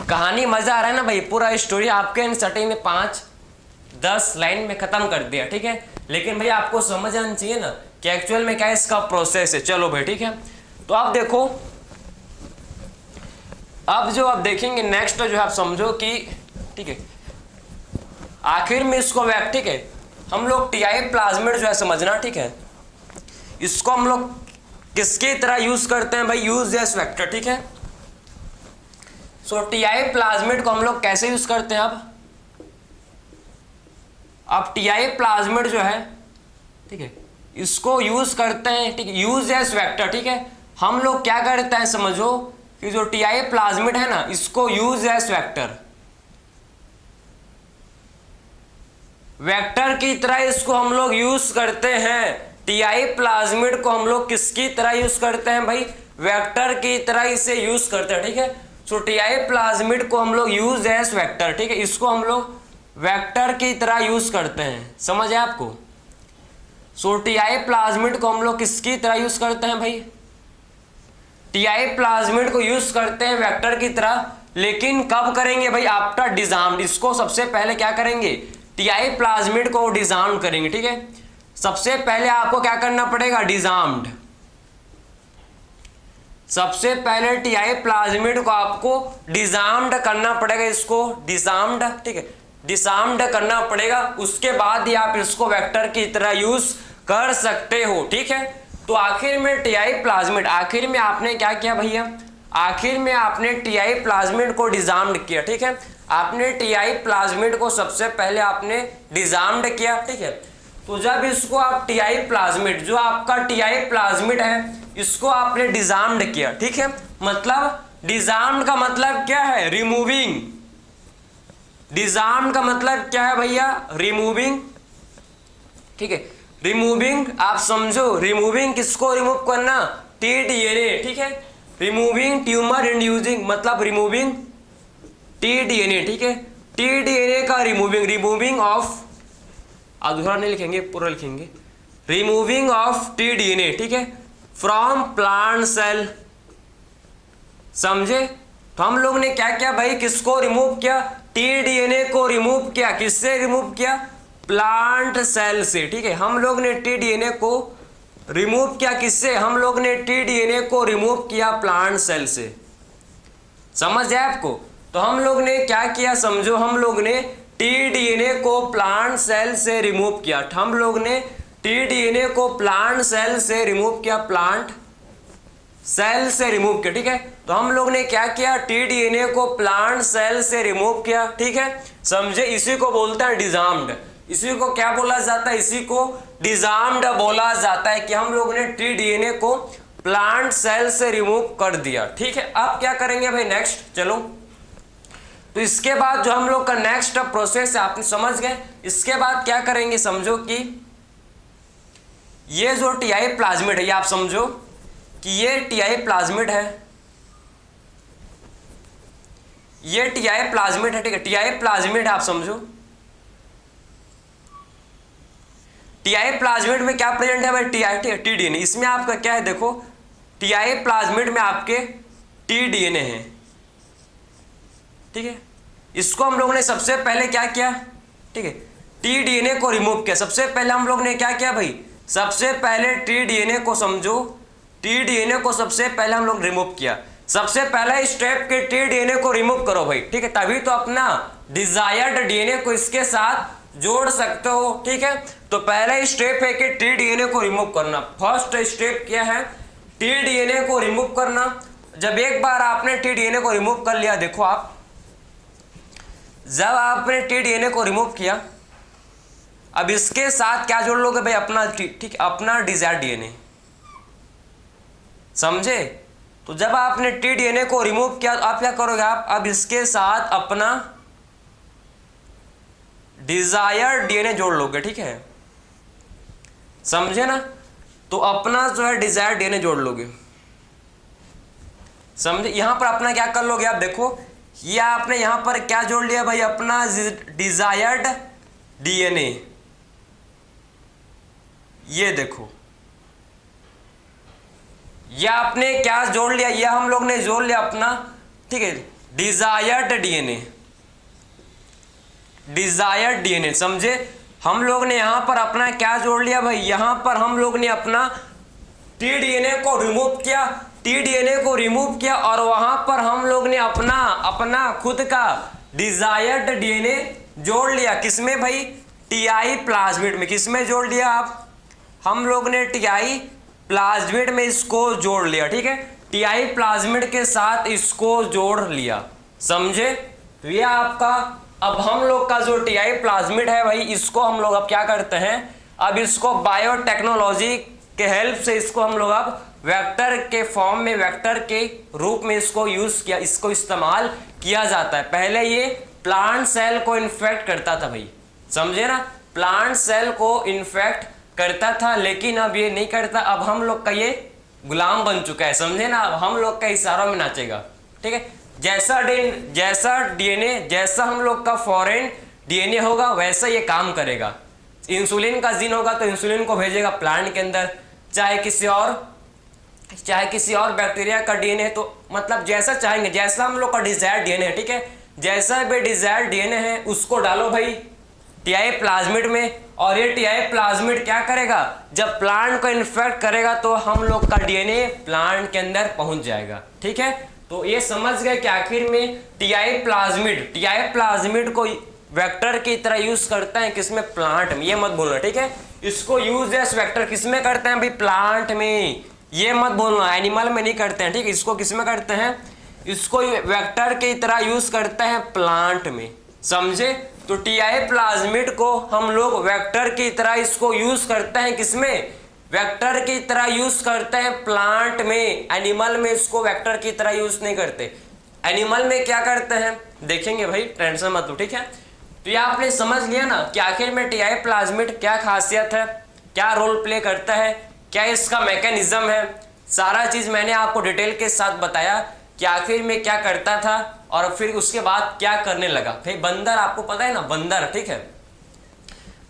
कहानी मजा आ रहा है ना भाई, पूरा स्टोरी आपके एनसीईआरटी में 5-10 लाइन में खत्म कर दिया, ठीक है। लेकिन भाई आपको समझ आना चाहिए ना कि एक्चुअल में क्या इसका प्रोसेस है। चलो भाई, ठीक है। तो आप देखो, अब जो आप देखेंगे नेक्स्ट जो है, आप समझो कि, ठीक है, आखिर में इसको ठीक है, हम लोग टीआई प्लाज्मिड जो है समझना, ठीक है, इसको हम लोग किसकी तरह यूज करते हैं भाई, यूज एज वेक्टर, ठीक है। सो टीआई प्लाज्मिड को हम लोग कैसे यूज करते हैं, अब टीआई प्लाज्मिड जो है, ठीक है, इसको यूज करते हैं, ठीक है, यूज एज वेक्टर, ठीक है। हम लोग क्या करते हैं समझो कि जो टीआई प्लाज्मिड है ना, इसको यूज एज वेक्टर, वेक्टर की तरह इसको हम लोग यूज करते हैं। टीआई प्लाज्मिड को हम लोग किसकी तरह यूज करते हैं भाई, वेक्टर की तरह इसे यूज करते हैं, ठीक है। सो टीआई प्लाज्मिड को हम लोग यूज एज वेक्टर, ठीक है, इसको हम लोग वेक्टर की तरह यूज करते हैं, समझ है आपको। सो टीआई प्लाज्मिड को हम लोग किसकी तरह यूज करते हैं भाई, टीआई प्लाज्मिड को यूज करते हैं वेक्टर की तरह, लेकिन कब करेंगे भाई, आफ्टर डिसआर्म्ड। इसको सबसे पहले क्या करेंगे, टीआई प्लाज्मिड को डिसआर्म्ड करेंगे, ठीक है। सबसे पहले आपको क्या करना पड़ेगा, डिसआर्म्ड, सबसे पहले टीआई प्लाज्मिड को आपको डिसआर्म्ड करना पड़ेगा, इसको डिसआर्म्ड, ठीक है, डिसआर्म्ड करना पड़ेगा। उसके बाद ही आप इसको वेक्टर की तरह यूज कर सकते हो, ठीक है। तो आखिर में टीआई प्लाज्मिड, आखिर में आपने क्या किया भैया, आखिर में आपने टीआई प्लाज्मिड को डिसआर्म्ड किया, ठीक है। आपने टीआई प्लाज्मिड को सबसे पहले आपने डिसआर्म्ड किया, ठीक है। तो जब इसको आप टीआई प्लाज्मिड, जो आपका टीआई प्लाज्मिड है, इसको आपने डिसआर्म्ड किया, ठीक है। मतलब डिसआर्म्ड का मतलब क्या है, रिमूविंग, डिसआर्म्ड का मतलब क्या है भैया, रिमूविंग, ठीक है, रिमूविंग, आप समझो, रिमूविंग किसको रिमूव करना, टीडीएनए, ठीक है, रिमूविंग ट्यूमर इंड्यूसिंग, मतलब रिमूविंग टीडीएनए, ठीक है, टीडीएनए का रिमूविंग, रिमूविंग ऑफ, आप दूसरा नहीं लिखेंगे, पूरा लिखेंगे, रिमूविंग ऑफ टीडीएनए, ठीक है, फ्रॉम प्लांट सेल, समझे। तो हम लोग ने क्या किया भाई, किसको रिमूव किया, टीडीएनए को रिमूव किया, किससे रिमूव किया, प्लांट सेल से, ठीक है। हम लोग ने टीडीएनए को रिमूव किया, किससे, हम लोग ने टीडीएनए को रिमूव किया प्लांट सेल से, समझ है आपको। तो हम लोग ने क्या किया समझो, हम लोग ने टीडीएनए को प्लांट सेल से रिमूव किया, हम लोग ने टीडीएनए को प्लांट सेल से रिमूव किया, प्लांट सेल से रिमूव किया, ठीक है। तो हम लोग ने क्या किया, टीडीएनए को प्लांट सेल से रिमूव किया, ठीक है, समझे। इसी को बोलते हैं डिसआर्म्ड, इसी को क्या बोला जाता है, इसी को डिसआर्म्ड बोला जाता है कि हम लोग ने टीडीएनए को प्लांट सेल से रिमूव कर दिया, ठीक है। अब क्या करेंगे भाई नेक्स्ट, चलो। तो इसके बाद जो हम लोग का नेक्स्ट प्रोसेस है, आपने समझ गए। इसके बाद क्या करेंगे समझो कि ये जो टीआई प्लाज्मिड है, ये आप समझो कि ये टीआई प्लाज्मिड है, ये टीआई प्लाज्मिड है, ठीक है, टीआई प्लाज्मिड है, आप समझो। टीआई प्लाज्मिड में क्या प्रेजेंट है भाई, टीडीएनए, इसमें आपका क्या है देखो, टीआई प्लाज्मिड में आपके टीडीएनए है, ठीक है। इसको हम लोग ने सबसे पहले क्या किया, ठीक है, टी-डीएनए को रिमूव किया। सबसे पहले हम लोग ने क्या किया भाई, सबसे पहले टी-डीएनए को समझो, टी-डीएनए को सबसे पहले हम लोग रिमूव किया। सबसे पहला स्टेप के टी-डीएनए को रिमूव करो भाई, ठीक है, तभी तो अपना डिजायर्ड डीएनए को इसके साथ जोड़ सकते हो, ठीक है। तो पहला स्टेप है कि टी-डीएनए को रिमूव करना। फर्स्ट स्टेप क्या है, टी-डीएनए को रिमूव करना। जब एक बार आपने टी-डीएनए को रिमूव कर लिया, देखो आप, जब आपने टी-डीएनए को रिमूव किया, अब इसके साथ क्या जोड़ लोगे भाई, अपना, ठीक, अपना डिजायर्ड डीएनए, समझे। तो जब आपने टी-डीएनए को रिमूव किया, आप क्या करोगे, आप अब इसके साथ अपना डिजायर्ड डीएनए जोड़ लोगे, ठीक है, समझे ना। तो अपना जो है डिजायर्ड डीएनए जोड़ लोगे, समझे। यहां पर अपना क्या कर लोगे, आप देखो, ये आपने यहां पर क्या जोड़ लिया भाई, अपना डिजायर्ड डीएनए, ये देखो, ये आपने क्या जोड़ लिया, ये हम लोग ने जोड़ लिया अपना, ठीक है, डिजायर्ड डीएनए, डिजायर्ड डीएनए, समझे। हम लोग ने यहां पर अपना क्या जोड़ लिया भाई, यहां पर हम लोग ने अपना टी-डीएनए को रिमूव किया, टी-डीएनए को रिमूव किया, और वहां पर हम लोग ने अपना खुद का डिजायर्ड डीएनए जोड़ लिया। किसमें भाई, टीआई प्लाज्मिड में। किसमें जोड़ लिया आप, हम लोग ने टीआई प्लाज्मिड में इसको जोड़ लिया, ठीक है, टीआई प्लाज्मिड के साथ इसको जोड़ लिया, समझे। तो ये आपका, अब हम लोग का जो टीआई प्लाज्मिड है भाई, इसको हम लोग अब क्या करते हैं, अब इसको बायोटेक्नोलॉजी के हेल्प से इसको हम लोग अब वेक्टर के फॉर्म में, वेक्टर के रूप में इसको यूज किया, इसको इस्तेमाल किया जाता है। पहले ये प्लांट सेल को इन्फेक्ट करता था भाई, समझे ना, प्लांट सेल को इन्फेक्ट करता था, लेकिन अब ये नहीं करता। अब हम लोग का ये गुलाम बन चुका है, समझे ना, अब हम लोग का इशारों में नाचेगा, ठीक है। जैसा डीएनए, जैसा हम लोग का फॉरेन डीएनए होगा, वैसा ये काम करेगा। इंसुलिन का जीन होगा तो इंसुलिन को भेजेगा प्लांट के अंदर, चाहे किसी और बैक्टीरिया का डीएनए, तो मतलब जैसा चाहेंगे, जैसा हम लोग का डिजायर्ड डीएनए है, ठीक है, जैसा भी डिजायर्ड डीएनए है उसको डालो भाई टीआई प्लाज्मिड में, और ये टीआई प्लाज्मिड क्या करेगा, जब प्लांट को इन्फेक्ट करेगा तो हम लोग का डीएनए प्लांट के अंदर पहुंच जाएगा, ठीक है। तो ये समझ गए कि आखिर में टीआई प्लाज्मिड को वेक्टर की तरह यूज करते हैं किसमें, प्लांट में, ये मत बोलना, ठीक है। इसको यूज एज वेक्टर किसमें करते हैं भाई, प्लांट में, ये मत बोलना, एनिमल में नहीं करते हैं, ठीक है। इसको किसमें करते हैं, इसको वेक्टर की तरह यूज करते हैं प्लांट में, समझे। तो टीआई प्लाज्मिड को हम लोग वेक्टर की तरह इसको यूज करते हैं किसमें, वेक्टर की तरह यूज करते हैं प्लांट में। एनिमल में इसको वेक्टर की तरह यूज नहीं करते। एनिमल में क्या करते हैं देखेंगे भाई, टेंशन मत लो, ठीक है। तो ये आपने समझ लिया ना कि आखिर में टीआई प्लाज्मिड क्या खासियत है, क्या रोल प्ले करता है, क्या इसका मैकेनिज्म है, सारा चीज मैंने आपको डिटेल के साथ बताया कि आखिर में क्या करता था और फिर उसके बाद क्या करने लगा। भाई बंदर, आपको पता है ना, बंदर, ठीक है,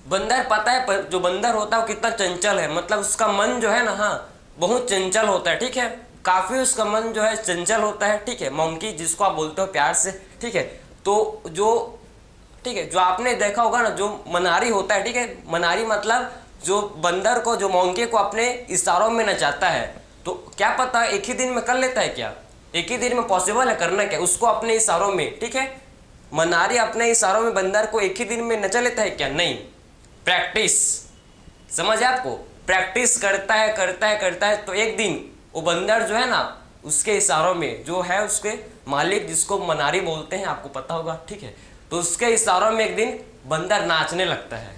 बंदर पता है, जो बंदर होता है वो कितना चंचल है, मतलब उसका मन जो है ना, हाँ, बहुत चंचल होता है, ठीक है, काफी उसका मन जो है चंचल होता है, ठीक है, मंकी जिसको आप बोलते हो प्यार से, ठीक है। तो जो, ठीक है, जो आपने देखा होगा ना, जो मनारी होता है, ठीक है, मनारी मतलब जो बंदर को, जो मंकी को अपने इशारों में नचाता है, तो क्या पता एक ही दिन में कर लेता है क्या, एक ही दिन में पॉसिबल है करना क्या, उसको अपने इशारों में, ठीक है, मनारी अपने इशारों में बंदर को एक ही दिन में नचा लेता है क्या, नहीं, प्रैक्टिस, समझ आपको, प्रैक्टिस करता है, तो एक दिन वो बंदर जो है ना, उसके इशारों में, जो है उसके मालिक जिसको मनारी बोलते हैं, आपको पता होगा, ठीक है, तो उसके इशारों में एक दिन बंदर नाचने लगता है,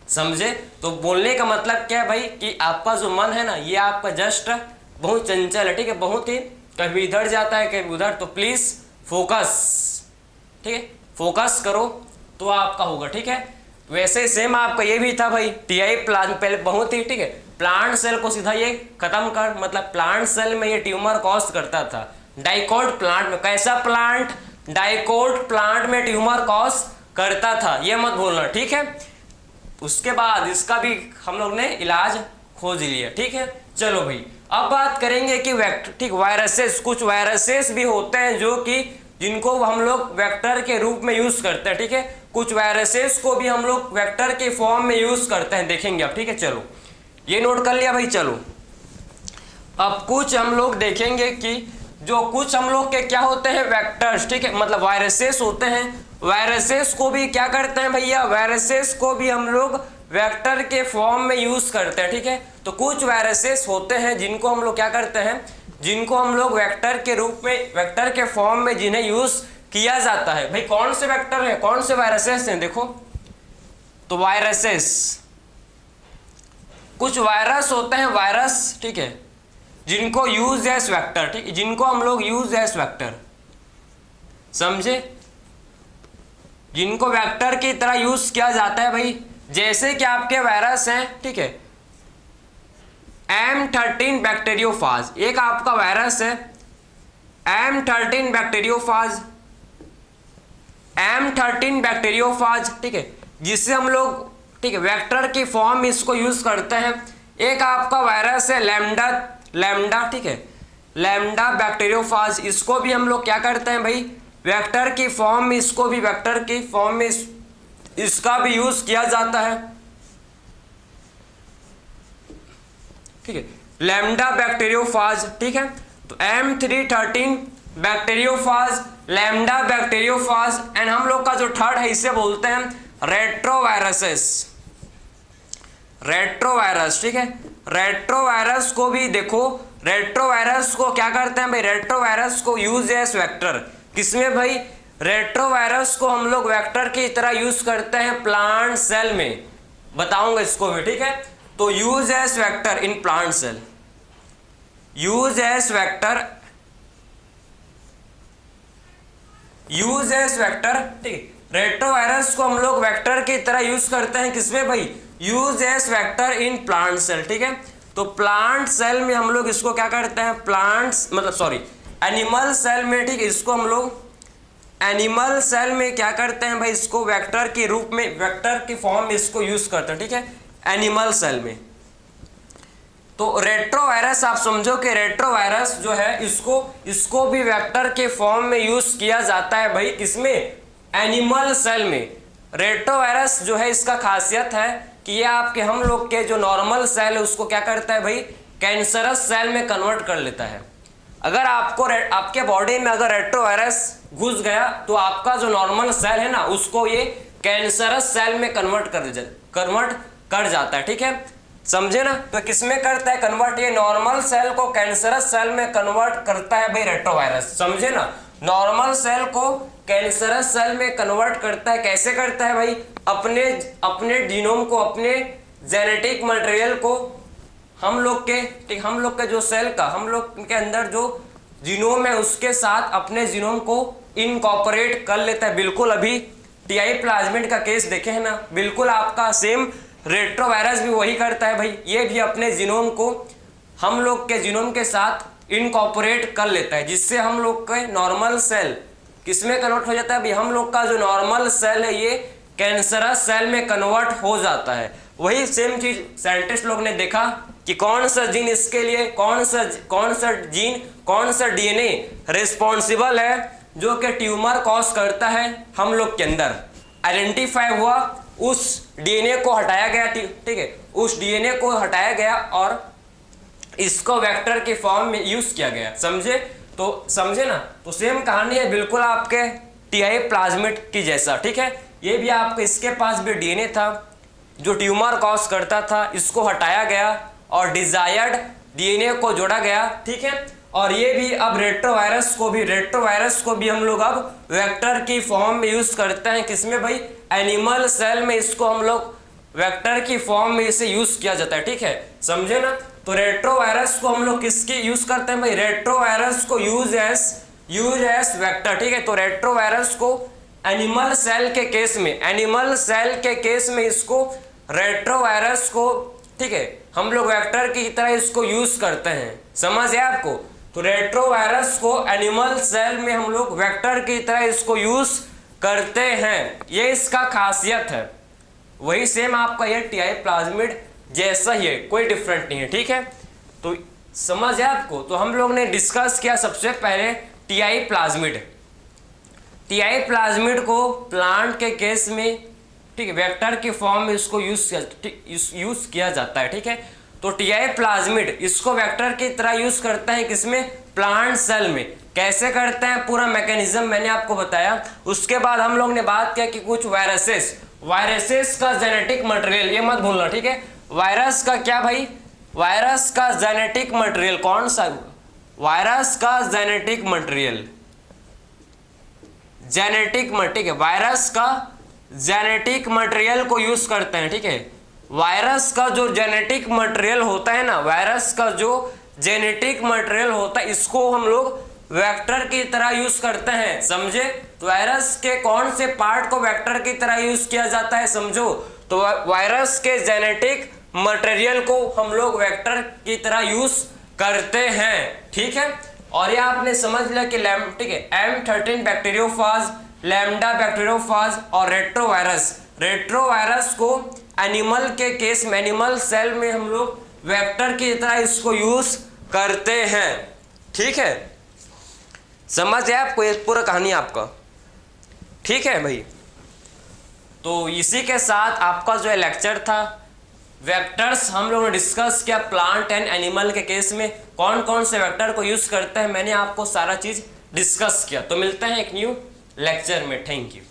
समझे। तो बोलने का मतलब क्या है भाई, कि आपका जो मन है ना, ये आपका जस्ट बहुत चंचल है, ठीक है, बहुत ही, कभी इधर जाता है कभी उधर, तो प्लीज फोकस, ठीक है, फोकस करो तो आपका होगा, ठीक है। वैसे सेम आपका ये भी था भाई, टीआई प्लाज्म पहले बहुत ही, ठीक है, प्लांट सेल को सीधा ये खत्म कर, मतलब प्लांट सेल में ये ट्यूमर कॉज करता था। डाइकोट प्लांट में, कैसा प्लांट, डाइकोट प्लांट में ट्यूमर कॉज करता था, ये मत भूलना, ठीक है। उसके बाद इसका भी हम लोग ने इलाज खोज लिया, ठीक है। चलो भाई, अब बात करेंगे कि वेक्टर, ठीक, वायरसेस, कुछ वायरसेस भी होते हैं जो कि जिनको हम लोग वेक्टर के रूप में यूज करते हैं, ठीक है। कुछ वायरसेस को भी हम लोग वेक्टर के फॉर्म में यूज करते हैं, देखेंगे अब, ठीक है। चलो ये नोट कर लिया भाई। चलो अब कुछ हम लोग देखेंगे कि जो कुछ हम लोग के क्या होते हैं वेक्टर्स, ठीक है, मतलब वायरसेस होते हैं। वायरसेस को भी क्या करते हैं भैया, वायरसेस को भी हम लोग वेक्टर के फॉर्म में यूज करते हैं, ठीक है। तो कुछ वायरसेस होते हैं जिनको हम लोग क्या करते हैं, जिनको हम लोग वेक्टर के रूप में, वेक्टर के फॉर्म में जिन्हें यूज किया जाता है। भाई कौन से वेक्टर है, कौन से वायरसेस हैं, देखो तो वायरसेस, कुछ वायरस होते हैं वायरस, ठीक है, जिनको यूज एस वेक्टर, ठीक है, जिनको हम लोग यूज एस वेक्टर, समझे, जिनको वेक्टर की तरह यूज किया जाता है भाई। जैसे कि आपके वायरस हैं, ठीक है, M13 बैक्टीरियोफाज, एक आपका वायरस है M13 बैक्टीरियोफाज, M13 बैक्टीरियोफाज, ठीक है, जिससे हम लोग, ठीक है, वेक्टर की फॉर्म में इसको यूज करते हैं। एक आपका वायरस है लैम्डा, ठीक है, लैम्डा बैक्टीरियोफाज, इसको भी हम लोग क्या करते हैं भाई, वेक्टर की फॉर्म में, इसको भी वेक्टर की फॉर्म में इसका भी यूज किया जाता है, ठीक है, लैम्डा बैक्टीरियोफाज, ठीक है। तो M313 bacteriophage, lambda bacteriophage, and हम लोग का जो थर्ड है इसे बोलते हैं रेट्रोवायरसेस, रेट्रोवायरस, ठीक है। रेट्रोवायरस को भी देखो, रेट्रोवायरस को क्या करते हैं भाई, रेट्रोवायरस को यूज एस वेक्टर, किसमें भाई, रेट्रोवायरस को हम लोग वेक्टर की तरह यूज करते हैं प्लांट सेल में, बताऊंगा इसको भी, ठीक है। तो use as vector in plant cell, use as vector, use as vector, ठीक, रेट्रोवायरस को हम लोग वेक्टर की तरह यूज करते हैं किसमें भाई, use as vector in plant cell, ठीक है। तो प्लांट सेल में हम लोग इसको क्या करते हैं, प्लांट्स मतलब सॉरी एनिमल सेल में, ठीक है, इसको हम लोग एनिमल सेल में क्या करते हैं भाई, इसको वेक्टर के रूप में, वेक्टर की फॉर्म में इसको यूज करते हैं, ठीक है, एनिमल सेल में। तो रेट्रोवायरस आप समझो कि रेट्रोवायरस जो है इसको भी वेक्टर के फॉर्म में यूज किया जाता है भाई, किसमें, एनिमल सेल में। रेट्रोवायरस जो है इसका खासियत है कि ये आपके हम लोग के जो नॉर्मल सेल है उसको क्या करता है भाई, कैंसरस सेल में कन्वर्ट कर लेता है। अगर आपको आपके बॉडी में अगर रेट्रोवायरस घुस गया तो आपका जो नॉर्मल सेल है ना उसको ये कैंसरस सेल में कन्वर्ट कर जाता है, ठीक है, समझे ना। तो किसमें करता है कन्वर्ट, ये नॉर्मल सेल को कैंसरस सेल में कन्वर्ट करता है भाई रेट्रोवायरस, समझे ना। नॉर्मल सेल को कैंसरस सेल में कन्वर्ट करता है, कैसे करता है भाई, अपने जीनोम को, अपने जेनेटिक मटेरियल को हम लोग के जो सेल का, हम लोग के अंदर जो जीनोम है उसके साथ अपने जीनोम को इनकॉर्पोरेट कर लेता है। बिल्कुल अभी टीआई प्लाज्मिड का केस देखे हैं ना, बिल्कुल आपका सेम रेट्रोवायरस भी वही करता है भाई, ये भी अपने जीनोम को हम लोग के जीनोम के साथ इनकॉर्पोरेट कर लेता है, जिससे हम लोग के नॉर्मल सेल किसमें कन्वर्ट हो जाता है भाई, हम लोग का जो नॉर्मल सेल है ये कैंसरस सेल में कन्वर्ट हो जाता है। वही सेम चीज साइंटिस्ट लोग ने देखा कि कौन सा जीन इसके लिए, कौन सा डीएनए रिस्पॉन्सिबल है जो कि ट्यूमर कॉज करता है हम लोग के अंदर, आइडेंटिफाई हुआ, उस डीएनए को हटाया गया, ठीक है, उस डीएनए को हटाया गया और इसको वेक्टर के फॉर्म में यूज किया गया, समझे। तो समझे ना, तो सेम कहानी है बिल्कुल आपके टीआई प्लाज्मिड की जैसा, ठीक है। ये भी आपके, इसके पास भी डीएनए था जो ट्यूमर कॉज करता था, इसको हटाया गया और डिजायर्ड डीएनए को जोड़ा गया, ठीक है। और ये भी अब रेट्रोवायरस को भी हम लोग अब वेक्टर की फॉर्म में यूज करते हैं, किसमें भाई, एनिमल सेल में इसको हम लोग वेक्टर की फॉर्म में इसे यूज किया जाता है, ठीक है, समझे ना। तो रेट्रोवायरस को हम लोग किसके यूज करते हैं भाई, रेट्रोवायरस को यूज एस वेक्टर, ठीक है। तो रेट्रोवायरस को एनिमल सेल के केस में इसको रेट्रोवायरस को, ठीक है, हम लोग वेक्टर की तरह इसको यूज करते हैं, समझ है आपको। तो रेट्रोवायरस को एनिमल सेल में हम लोग वेक्टर की तरह इसको यूज करते हैं, ये इसका खासियत है। वही सेम आपका ये टीआई प्लाज्मिड जैसा ही है, कोई डिफरेंट नहीं है, ठीक है। तो समझ है आपको। तो हम लोग ने डिस्कस किया सबसे पहले टीआई प्लाज्मिड, टीआई प्लाज्मिड को प्लांट के केस में, ठीक है, वेक्टर की फॉर्म में इसको यूज किया जाता है, ठीक है। तो टीआई प्लाज्मिड इसको वेक्टर की तरह यूज करते हैं किसमें, प्लांट सेल में। कैसे करते हैं पूरा मैकेनिज्म मैंने आपको बताया। उसके बाद हम लोग ने बात किया कि कुछ वायरसेस का जेनेटिक मटेरियल, ये मत भूलना, ठीक है। वायरस का क्या भाई, वायरस का जेनेटिक मटेरियल कौन सा, वायरस का जेनेटिक मटेरियल, ठीक है, वायरस का जेनेटिक मटेरियल को यूज करते हैं, ठीक है। वायरस का जो जेनेटिक मटेरियल होता है ना, वायरस का जो जेनेटिक मटेरियल होता है, इसको हम लोग वेक्टर की तरह यूज करते हैं, समझे। तो वायरस के कौन से पार्ट को वेक्टर की तरह यूज किया जाता है, समझो। तो वायरस के जेनेटिक मटेरियल को हम लोग वेक्टर की तरह यूज करते हैं, ठीक है। और ये आपने समझ लिया कि ठीक है, M13 बैक्टीरियोफाज, लैम्डा बैक्टीरियोफाज और रेट्रोवायरस को एनिमल के केस में, एनिमल सेल में हम लोग वेक्टर की तरह इसको यूज करते हैं, ठीक है। समझ है आपको ये पूरा कहानी आपका, ठीक है भाई। तो इसी के साथ आपका जो लेक्चर था वेक्टर्स हम लोगों ने डिस्कस किया। प्लांट एंड एनिमल के केस में कौन कौन से वेक्टर को यूज करते हैं, मैंने आपको सारा चीज डिस्कस किया। तो मिलते हैं एक न्यू लेक्चर में, थैंक यू।